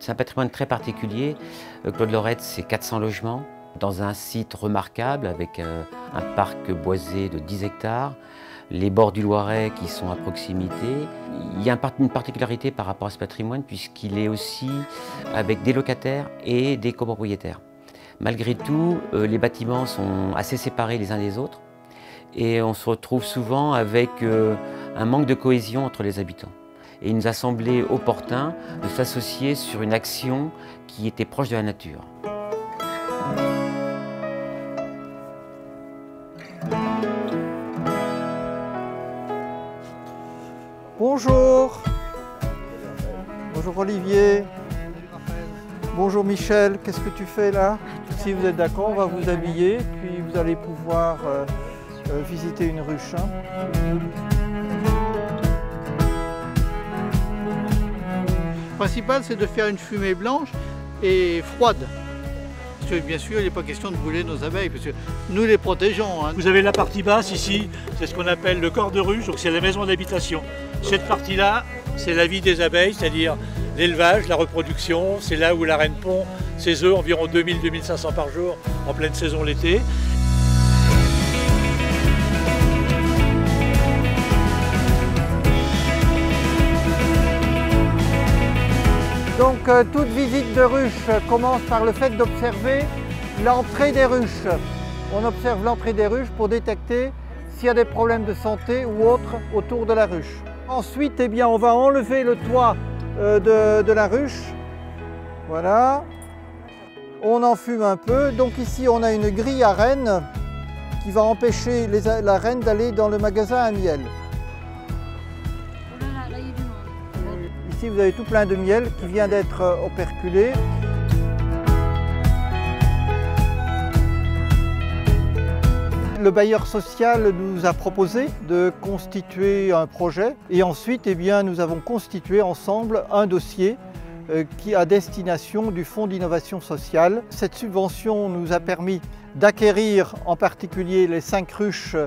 C'est un patrimoine très particulier. Claude Lorette, c'est 400 logements dans un site remarquable avec un parc boisé de 10 hectares, les bords du Loiret qui sont à proximité. Il y a une particularité par rapport à ce patrimoine puisqu'il est aussi avec des locataires et des copropriétaires. Malgré tout, les bâtiments sont assez séparés les uns des autres et on se retrouve souvent avec un manque de cohésion entre les habitants. Et il nous a semblé opportun de s'associer sur une action qui était proche de la nature. Bonjour. Bonjour Olivier. Bonjour Michel, qu'est-ce que tu fais là? Si vous êtes d'accord, on va vous habiller, puis vous allez pouvoir visiter une ruche. Le principal, c'est de faire une fumée blanche et froide. Parce que bien sûr, il n'est pas question de brûler nos abeilles, parce que nous les protégeons. Vous avez la partie basse ici, c'est ce qu'on appelle le corps de ruche, donc c'est la maison d'habitation. Cette partie-là, c'est la vie des abeilles, c'est-à-dire l'élevage, la reproduction. C'est là où la reine pond ses œufs, environ 2000-2500 par jour, en pleine saison l'été. Donc toute visite de ruche commence par le fait d'observer l'entrée des ruches. On observe l'entrée des ruches pour détecter s'il y a des problèmes de santé ou autres autour de la ruche. Ensuite, eh bien, on va enlever le toit de la ruche. Voilà. On enfume un peu. Donc ici, on a une grille à reine qui va empêcher la reine d'aller dans le magasin à miel. Ici, vous avez tout plein de miel qui vient d'être operculé. Le bailleur social nous a proposé de constituer un projet et ensuite, eh bien, nous avons constitué ensemble un dossier qui à destination du Fonds d'innovation sociale. Cette subvention nous a permis d'acquérir en particulier les 5 ruches,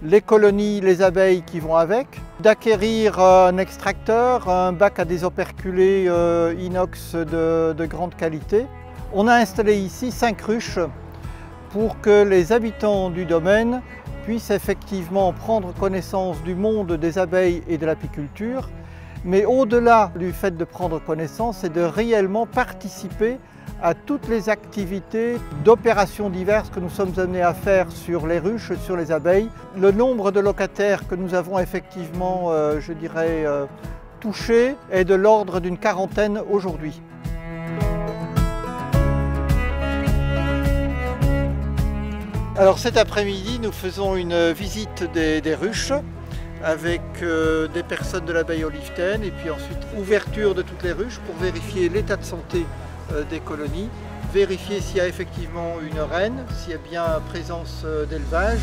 les colonies, les abeilles qui vont avec, d'acquérir un extracteur, un bac à désoperculer inox de grande qualité. On a installé ici 5 ruches pour que les habitants du domaine puissent effectivement prendre connaissance du monde des abeilles et de l'apiculture, mais au-delà du fait de prendre connaissance, c'est de réellement participer à toutes les activités d'opérations diverses que nous sommes amenés à faire sur les ruches, sur les abeilles. Le nombre de locataires que nous avons effectivement, je dirais, touchés est de l'ordre d'une 40aine aujourd'hui. Alors cet après-midi, nous faisons une visite des ruches avec des personnes de l'abeille olivetaine et puis ensuite ouverture de toutes les ruches pour vérifier l'état de santé des colonies, vérifier s'il y a effectivement une reine, s'il y a bien présence d'élevage.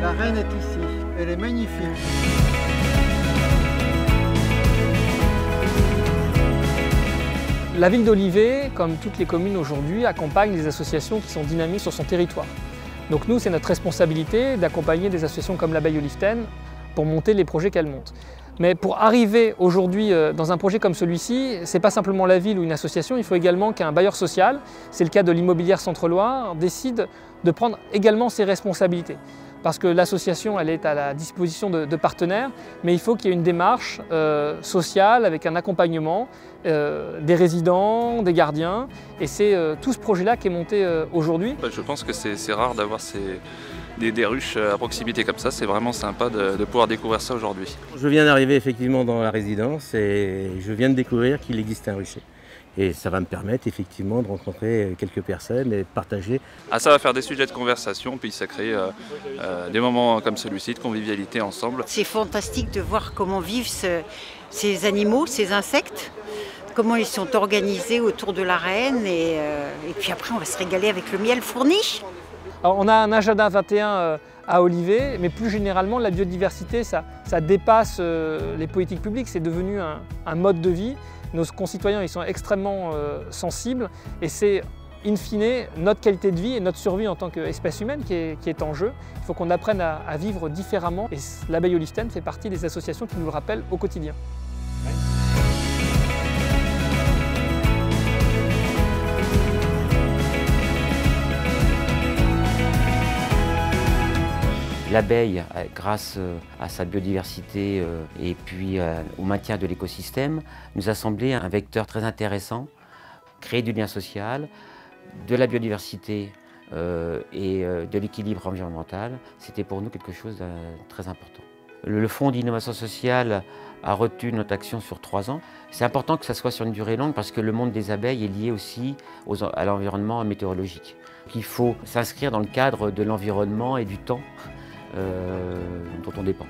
La reine est ici, elle est magnifique. La ville d'Olivet, comme toutes les communes aujourd'hui, accompagne les associations qui sont dynamiques sur son territoire. Donc nous, c'est notre responsabilité d'accompagner des associations comme l'abeille olivetaine pour monter les projets qu'elles montent. Mais pour arriver aujourd'hui dans un projet comme celui-ci, ce n'est pas simplement la ville ou une association, il faut également qu'un bailleur social, c'est le cas de l'Immobilière Centre-Loire, décide de prendre également ses responsabilités. Parce que l'association, elle est à la disposition de partenaires, mais il faut qu'il y ait une démarche sociale avec un accompagnement des résidents, des gardiens. Et c'est tout ce projet-là qui est monté aujourd'hui. Je pense que c'est rare d'avoir des ruches à proximité comme ça. C'est vraiment sympa de pouvoir découvrir ça aujourd'hui. Je viens d'arriver effectivement dans la résidence et je viens de découvrir qu'il existe un rucher. Et ça va me permettre effectivement de rencontrer quelques personnes et de partager. Ça va faire des sujets de conversation, puis ça crée des moments comme celui-ci de convivialité ensemble. C'est fantastique de voir comment vivent ces animaux, ces insectes, comment ils sont organisés autour de la reine et puis après on va se régaler avec le miel fourni. Alors, on a un agenda 21 à Olivet, mais plus généralement la biodiversité, ça dépasse les politiques publiques, c'est devenu un mode de vie. Nos concitoyens ils sont extrêmement sensibles et c'est in fine notre qualité de vie et notre survie en tant qu'espèce humaine qui est en jeu. Il faut qu'on apprenne à vivre différemment et l'abeille olivetaine fait partie des associations qui nous le rappellent au quotidien. L'abeille, grâce à sa biodiversité et puis au maintien de l'écosystème, nous a semblé un vecteur très intéressant, créer du lien social, de la biodiversité et de l'équilibre environnemental. C'était pour nous quelque chose de très important. Le Fonds d'innovation sociale a retenu notre action sur 3 ans. C'est important que ça soit sur une durée longue parce que le monde des abeilles est lié aussi à l'environnement météorologique. Il faut s'inscrire dans le cadre de l'environnement et du temps dont on dépend.